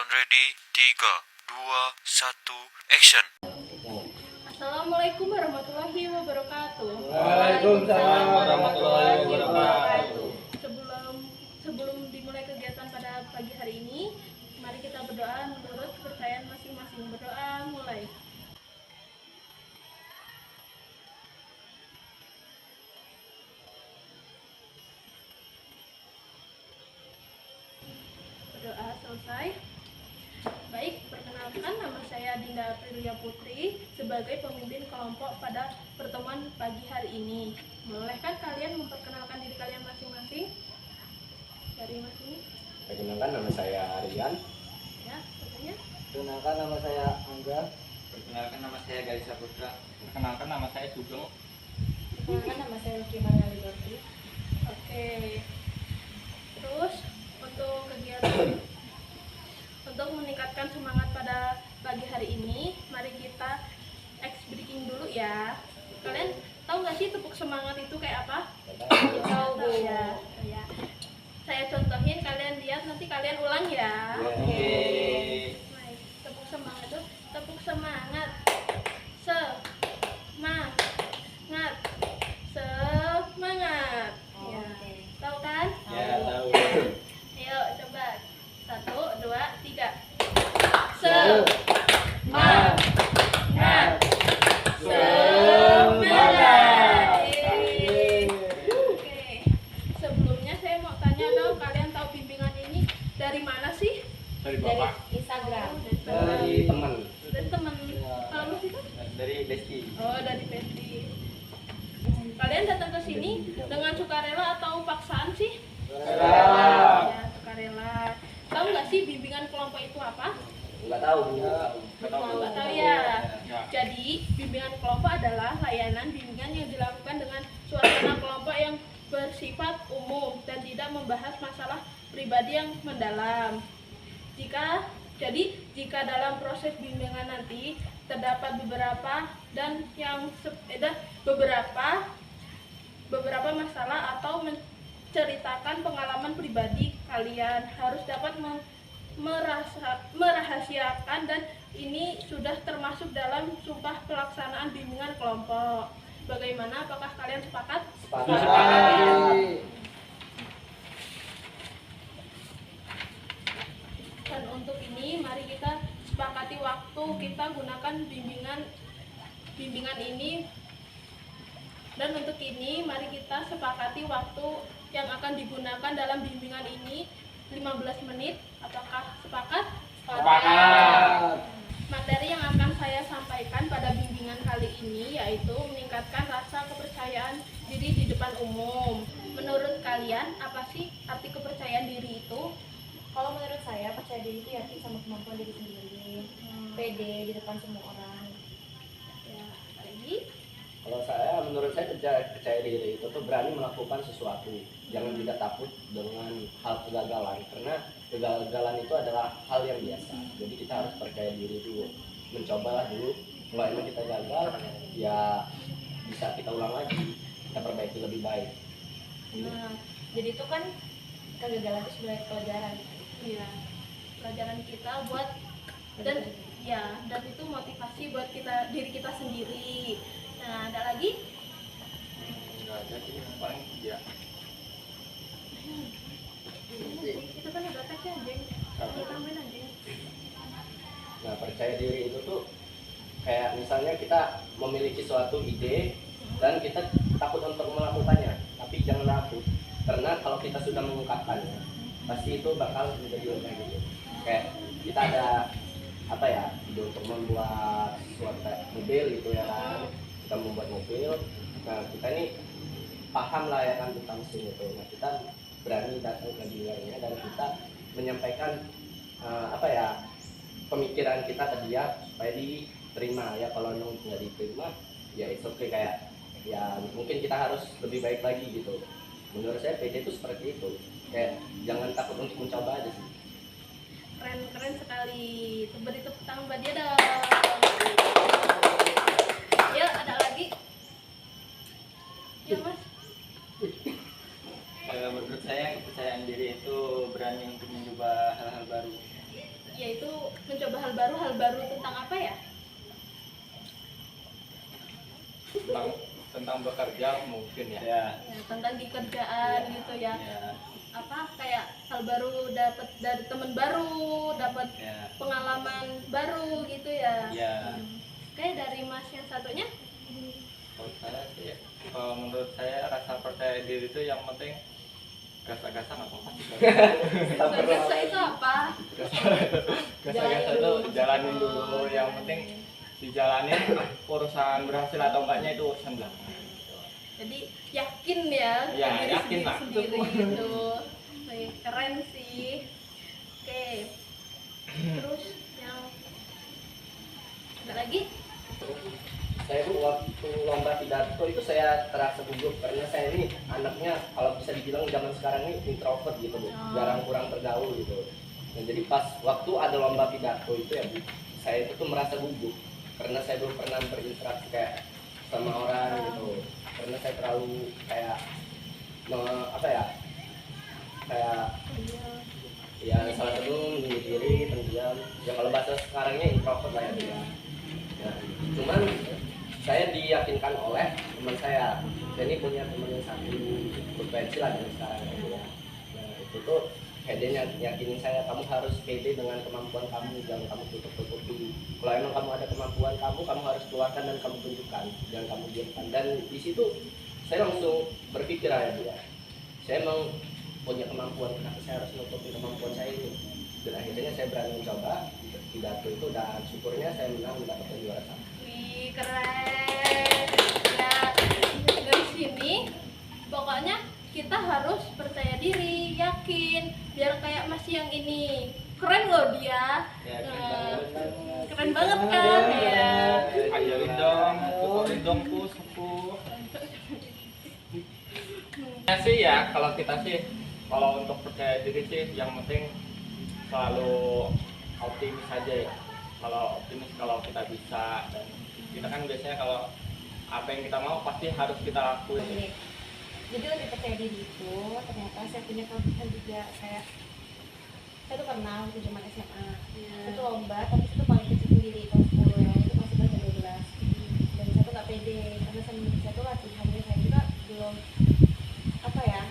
Sound ready, 3, 2, 1, action. Assalamualaikum warahmatullahi wabarakatuh. Waalaikumsalam warahmatullahi wabarakatuh. Sebelum dimulai kegiatan pada pagi hari ini, mari kita berdoa menurut kepercayaan masing-masing. Berdoa mulai. Berdoa selesai. Baik, perkenalkan nama saya Dinda Aprilia Putri sebagai pemimpin kelompok pada pertemuan pagi hari ini. Bolehkah kalian memperkenalkan diri kalian masing-masing? Dari Mas ini? Perkenalkan nama saya Aryan. Ya, katanya. Perkenalkan nama saya Angga. Perkenalkan nama saya Gaisa Putra. Perkenalkan nama saya Sugeng. Perkenalkan nama saya Lucky Maria Liberty. Oke. Terus untuk kegiatan untuk meningkatkan semangat pada pagi hari ini, mari kita ice breaking dulu ya. Kalian tahu nggak sih tepuk semangat itu kayak apa? Tahu Bu ya. Ya. Saya contohin, kalian lihat, nanti kalian ulang ya. Oke. Baik, tepuk semangat itu, tepuk semangat. Semangat. Semangat. Ya. Tahu kan? Ya, tahu. Ayo coba. 1, 2, 3. Semangat. Semangat. Oke. Sebelumnya saya mau tanya dong, kalian tahu bimbingan ini dari mana sih? Dari Bapak. Instagram. Dari teman. Dari teman. Kalau Mas itu? Dari Besti. Oh, dari Pesti. Kalian datang ke sini dengan sukarela atau paksaan sih? Sukarela. Ya, sukarela. Tahu nggak sih bimbingan kelompok itu apa? Enggak tahu. Nggak tahu ya. Ya. Jadi, bimbingan kelompok adalah layanan bimbingan yang dilakukan dengan suasana kelompok yang bersifat umum dan tidak membahas masalah pribadi yang mendalam. Jika dalam proses bimbingan nanti terdapat beberapa masalah atau menceritakan pengalaman pribadi, kalian harus dapat merahasiakan, dan ini sudah termasuk dalam sumpah pelaksanaan bimbingan kelompok. Bagaimana? Apakah kalian sepakat? Sepakat. Dan untuk ini mari kita sepakati waktu kita gunakan bimbingan ini. Dan untuk ini mari kita sepakati waktu yang akan digunakan dalam bimbingan ini 15 menit. Apakah sepakat? Sepakat. Materi yang akan saya sampaikan pada bimbingan kali ini yaitu meningkatkan rasa kepercayaan diri di depan umum. Menurut kalian, apa sih arti kepercayaan diri itu? Kalau menurut saya, percaya diri itu yakin sama kemampuan diri sendiri, pede di depan semua orang. Ya, lagi. Kalau menurut saya percaya diri itu tuh berani melakukan sesuatu. Jangan tidak takut dengan hal kegagalan, karena kegagalan itu adalah hal yang biasa. Jadi kita harus percaya diri dulu, mencobalah dulu. Kalau emang kita gagal, ya bisa kita ulang lagi, kita perbaiki lebih baik. Nah, jadi itu kan kegagalan itu sebagai pelajaran. Iya, pelajaran kita buat dan itu motivasi buat diri kita sendiri. Nah, ada lagi? Enggak ada sih, yang paling ya. Itu kan udah tes ya, anjing. Kita tambahin anjing. Nah, percaya diri itu tuh kayak misalnya kita memiliki suatu ide dan kita takut untuk melakukannya, tapi jangan takut, karena kalau kita sudah mengungkapkannya pasti itu bakal menjadi kayak gitu. Kayak kita ada ide untuk membuat suatu mobil gitu ya kan, kita membuat mobil. Nah, kita ini paham lah ya kan tentang mesin itu. Nah, kita berani datang ke dealernya dan kita menyampaikan pemikiran kita ke dia supaya diterima. Ya kalau nggak diterima ya it's okay, kayak ya mungkin kita harus lebih baik lagi gitu. Menurut saya PD itu seperti itu, kayak jangan takut untuk mencoba aja sih. Keren sekali. Beri tepuk tangan buat dia dong. Ya, ada lagi? Ya, Mas. Menurut saya kepercayaan diri itu berani untuk mencoba hal-hal baru. Yaitu mencoba hal baru tentang apa ya? tentang bekerja mungkin ya. Ya. Ya, tentang di kerjaan gitu ya. Apa kayak hal baru, dapat dari teman baru, dapat Ya. pengalaman baru gitu ya. Ya. Kayak dari Mas yang satunya Kalau saya sih, kalau menurut saya rasa percaya diri itu yang penting gasa-gasa nggak apa-apa sih. gasa itu apa? Gasa-gasa tuh jalanin dulu, yang penting dijalanin, urusan berhasil atau enggaknya itu urusan belakangan. Jadi yakin ya, Ya, diri yakin lah. sendiri itu. Wih, keren sih. Oke. Terus yang ada lagi? Saya tuh waktu lomba pidato itu saya terasa gugup karena saya ini anaknya kalau bisa dibilang zaman sekarang ini introvert gitu Bu, jarang kurang bergaul gitu. Nah, jadi pas waktu ada lomba pidato itu ya Bu, saya itu tuh merasa gugup karena saya belum pernah berinteraksi kayak sama orang gitu. Karena saya terlalu kayak apa ya? Kayak ya salah satu menyendiri, pendiam. Ya kalau bahasa sekarangnya introvert lah ya Bu, ya. Nah, cuman saya diyakinkan oleh teman saya. Saya ini punya teman yang satu berpensi lah dengan sekarang gitu ya. Nah itu tuh kayak dia yakinin saya, kamu harus pede dengan kemampuan kamu, jangan kamu tutup-tutupi. Kalau emang kamu ada kemampuan kamu harus keluarkan dan kamu tunjukkan, jangan kamu diamkan. Dan di situ saya langsung berpikir aja dia, saya emang punya kemampuan, kenapa saya harus nutupin kemampuan saya ini? Dan akhirnya saya berani mencoba pidato itu dan syukurnya saya menang mendapatkan juara 1. Wih, keren. Ya, dari sini pokoknya kita harus percaya diri, yakin, biar kayak Mas yang ini. Keren loh dia. Ya, Keren banget kan ya. Ajarin dong, tutorin dong Bu, sepuh. Ya sih ya, kalau kita sih, kalau untuk percaya diri sih yang penting selalu optimis aja ya. Kalau optimis kalau kita bisa, dan kita kan biasanya kalau apa yang kita mau pasti harus kita lakuin. Oke. Jadi lebih percaya diri itu ternyata saya punya kelebihan juga. Kayak saya tuh pernah waktu zaman SMA itu lomba, tapi itu paling kecil sendiri kelas 10 ya, itu masih kelas 12. Dan saya tuh nggak pede karena saya tuh latihannya saya juga belum apa ya,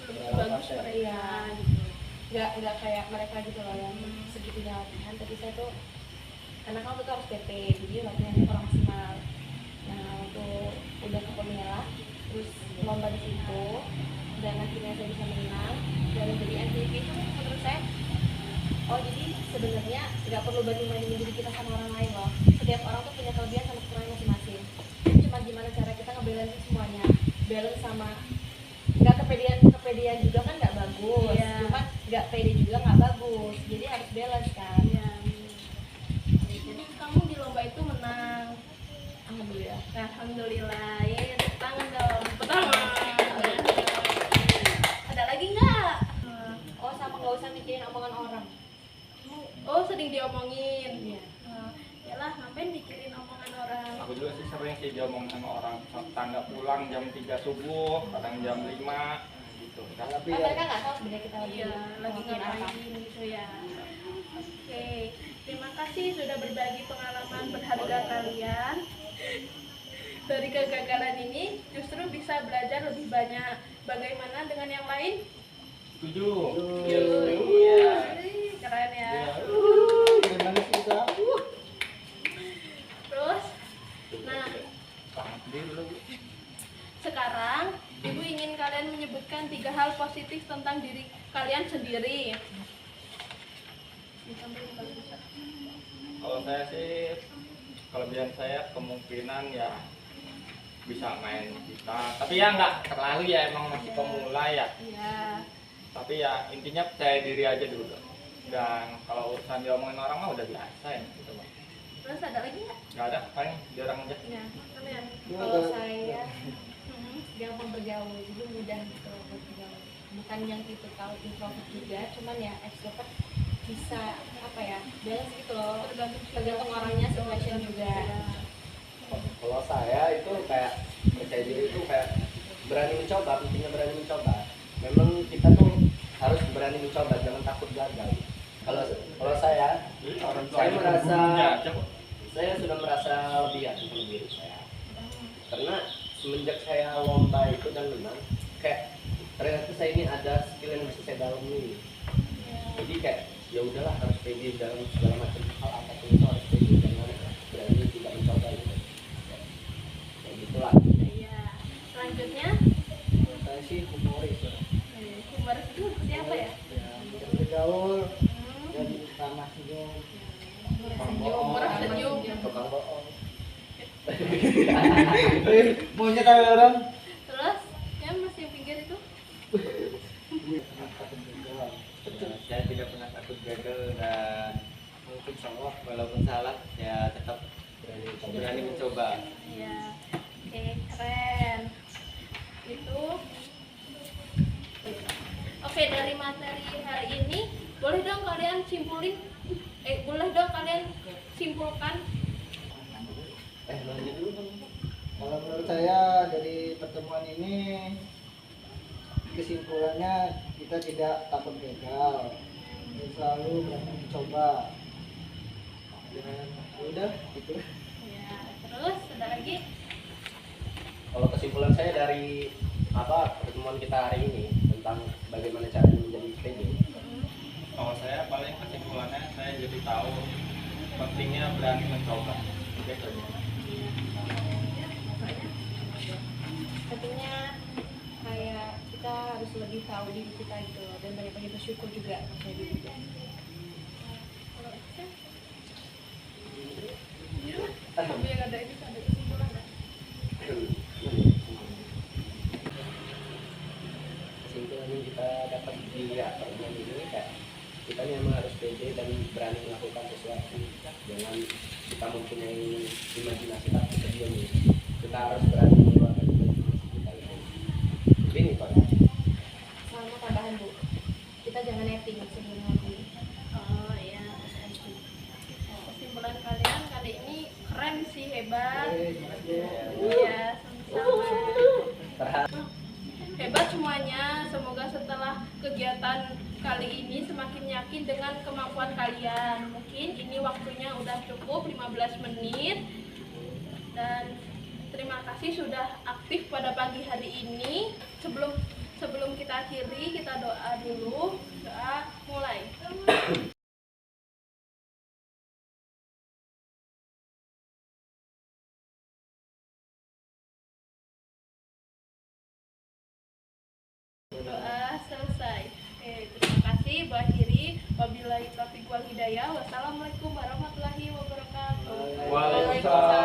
Lebih bagus mereka Iya. gitu. nggak kayak mereka gitu loh yang segitunya latihan. Tapi saya tuh karena kan waktu itu harus PP, jadi latihannya kurang maksimal. Nah untuk udah ke Pemela, terus lomba di situ, dan akhirnya saya bisa menang dan jadi MVP. Itu menurut saya, oh jadi sebenarnya nggak perlu banding-bandingin diri kita sama orang lain loh. Setiap orang tuh punya kelebihan sama kekurangan masing-masing. Cuma gimana cara kita ngebalance semuanya, balance sama nggak kepedean juga kan nggak bagus. Iya. Cuma nggak pede juga nggak bagus, jadi harus balance kan. Ya. Jadi kamu di lomba itu menang. Alhamdulillah. Alhamdulillah. Ya, tepuk tangan dong. Pertama. Ada lagi nggak? Oh sama nggak usah mikirin omongan orang. Oh, sering diomongin. Iya. Yalah, ngapain mikirin omongan orang? Aku juga sih sering sih diomong sama orang, tanda pulang jam 3 subuh, kadang jam 5 gitu. Oh, mereka nggak tahu sebenarnya kita lagi Iya, lagi ngomongin apa. ngapain gitu ya. Oke, terima kasih sudah berbagi pengalaman berharga kalian. Dari kegagalan ini justru bisa belajar lebih banyak. Bagaimana dengan yang lain? Setuju. Iya, keren ya. Gimana sih kita? Terus, nah Tangan sendiri dulu. sekarang Ibu ingin kalian menyebutkan 3 hal positif tentang diri kalian sendiri. Ditambahin kalau bisa. Kalau saya sih, kelebihan saya kemungkinan ya bisa main gitar. Tapi ya nggak terlalu ya, emang masih pemula ya. Iya. Tapi ya intinya percaya diri aja dulu. Dan kalau urusan diomongin orang mah udah biasa ya gitu Bang. Terus ada lagi nggak? Nggak ada, paling jarang aja. Ya, kalian. Kalau saya Hmm. gampang bergaul, jadi mudah gitu buat bergaul. Bukan yang tipikal introvert juga, cuman ya extrovert bisa apa ya, balance gitu loh. Tergantung orangnya, situation juga. Kalau saya itu kayak percaya diri itu kayak berani mencoba, intinya berani mencoba. Memang kita tuh harus berani mencoba, jangan takut gagal. Kalau saya Orang tua Saya itu merasa gurunya aja kok. saya sudah merasa lebih yakin sama diri saya. Karena semenjak saya lomba itu dan menang, kayak ternyata saya ini ada skill yang bisa saya dalami. Jadi kayak ya udahlah, harus pede dalam segala macam hal apapun itu, harus pede, jangan berani tidak mencoba gitu. Kayak gitulah. Iya. Selanjutnya, Saya sih humoris ya. humoris itu siapa ya? Ya, bisa bergaul dan ramah senyum. Murah senyum. Tukang bohong. Maunya tahu orang? Terus, yang masih pinggir itu? Saya tidak pernah takut gagal dan mungkin salah, walaupun salah ya tetap berani mencoba. Iya. Oke, keren. Itu. Oke, dari materi hari ini, boleh dong kalian simpulkan. Lanjut dulu kan. Kalau menurut saya dari pertemuan ini kesimpulannya kita tidak takut gagal, dan selalu berani mencoba. Dan udah gitu. Ya, terus ada lagi. Kalau kesimpulan saya dari pertemuan kita hari ini tentang bagaimana cara menjadi PD. Kalau saya paling kesimpulannya saya jadi tahu pentingnya berani mencoba. Oke, saja. Tentunya kayak kita harus lebih tahu diri kita gitu loh, dan banyak-banyak bersyukur juga kayak gitu. Tapi yang ada ini ada kesimpulan nggak? Kesimpulan yang kita dapat di pertemuan ini kayak kita memang harus pede dan berani melakukan sesuatu. Jangan kita mempunyai imajinasi tapi kediam. Kita harus berani mengeluarkan imajinasi kita itu. Ini Pak. Sama tambahan Bu, kita jangan netting sebelum ngelakuin. Oh iya. Kesimpulan kalian kali ini keren sih, hebat. Iya, sama-sama. Hebat semuanya. Semoga setelah kegiatan kali ini semakin yakin dengan kemampuan kalian. Mungkin ini waktunya udah cukup 15 menit. Dan terima kasih sudah aktif pada pagi hari ini. Sebelum kita akhiri, kita doa dulu. Doa mulai. Doa selesai. Oke, terima kasih. Akhiri. Wabillahi taufiq wal hidayah. Wassalamualaikum warahmatullahi wabarakatuh. Waalaikumsalam.